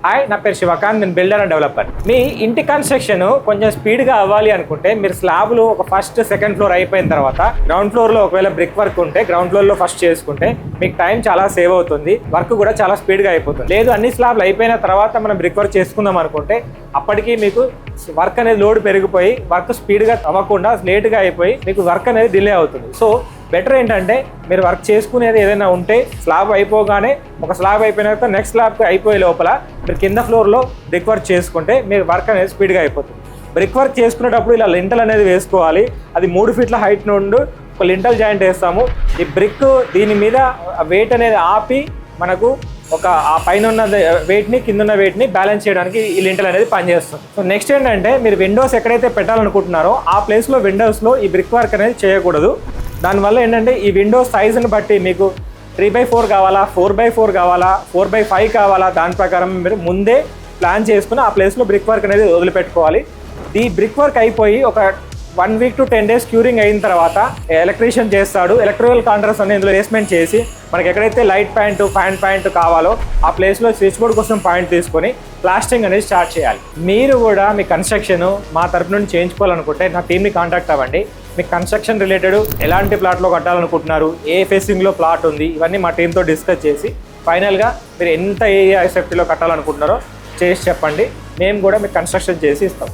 Hi, నా పేరు శివకాంత్. నేను బిల్డర్ అండ్ డెవలపర్. మీ ఇంటి కన్స్ట్రక్షన్ కొంచెం స్పీడ్గా అవ్వాలి అనుకుంటే మీరు స్లాబ్లు ఒక ఫస్ట్ సెకండ్ ఫ్లోర్ అయిపోయిన తర్వాత గ్రౌండ్ ఫ్లోర్లో ఒకవేళ బ్రిక్ వర్క్ ఉంటే గ్రౌండ్ ఫ్లోర్లో ఫస్ట్ చేసుకుంటే మీకు టైం చాలా సేవ్ అవుతుంది, వర్క్ కూడా చాలా స్పీడ్గా అయిపోతుంది. లేదు అన్ని స్లాబ్లు అయిపోయిన తర్వాత మనం బ్రిక్ వర్క్ చేసుకుందాం అనుకుంటే అప్పటికి మీకు వర్క్ అనేది లోడ్ పెరిగిపోయి వర్క్ స్పీడ్గా అవ్వకుండా లేట్గా అయిపోయి మీకు వర్క్ అనేది డిలే అవుతుంది. సో బెటర్ ఏంటంటే మీరు వర్క్ చేసుకునేది ఏదైనా ఉంటే స్లాబ్ అయిపోగానే ఒక స్లాబ్ అయిపోయినాక నెక్స్ట్ స్లాబ్ అయిపోయే లోపల మీరు కింద ఫ్లోర్లో బ్రిక్ వర్క్ చేసుకుంటే మీరు వర్క్ అనేది స్పీడ్గా అయిపోతుంది. బ్రిక్ వర్క్ చేసుకునేటప్పుడు ఇలా లింటల్ అనేది వేసుకోవాలి. అది 3 ఫీట్ల హైట్ నుండి ఒక లింటల్ జాయింట్ వేస్తాము. ఈ బ్రిక్ దీని మీద వెయిట్ అనేది ఆపి మనకు ఒక ఆ పైన ఉన్న వెయిట్ని కింద ఉన్న వెయిట్ని బ్యాలెన్స్ చేయడానికి ఈ లింటల్ అనేది పనిచేస్తుంది. సో నెక్స్ట్ ఏంటంటే మీరు విండోస్ ఎక్కడైతే పెట్టాలనుకుంటున్నారో ఆ ప్లేస్లో విండోస్లో ఈ బ్రిక్ వర్క్ అనేది చేయకూడదు. దానివల్ల ఏంటంటే ఈ విండోస్ సైజుని బట్టి మీకు 3x4 కావాలా, 4x4 కావాలా, 4x5 కావాలా, దాని ప్రకారం మీరు ముందే ప్లాన్ చేసుకుని ఆ ప్లేస్లో బ్రిక్ వర్క్ అనేది వదిలిపెట్టుకోవాలి. ఈ బ్రిక్ వర్క్ అయిపోయి ఒక 1 వీక్ to 10 days క్యూరింగ్ అయిన తర్వాత ఎలక్ట్రీషియన్ చేస్తాడు. ఎలక్ట్రికల్ కాంట్రాక్టర్స్ అనేది ఇందులో ప్లేస్మెంట్ చేసి మనకి ఎక్కడైతే లైట్ పాయింట్ ఫ్యాన్ పాయింట్ కావాలో ఆ ప్లేస్లో స్విచ్ బోర్డ్ కోసం పాయింట్ తీసుకొని ప్లాస్టింగ్ అనేది స్టార్ట్ చేయాలి. మీరు కూడా మీ కన్స్ట్రక్షన్ మా తరపు నుండి చేయించుకోవాలనుకుంటే నా టీమ్ని కాంటాక్ట్ అవ్వండి. మీకు కన్స్ట్రక్షన్ రిలేటెడ్ ఎలాంటి ప్లాట్లో కట్టాలనుకుంటున్నారు, ఏ ఫేసింగ్లో ప్లాట్ ఉంది, ఇవన్నీ మా టీంతో డిస్కస్ చేసి ఫైనల్గా మీరు ఎంత ఏరియా సేఫ్టీలో కట్టాలనుకుంటున్నారో చేసి చెప్పండి. మేము కూడా మీకు కన్స్ట్రక్షన్ చేసి ఇస్తాం.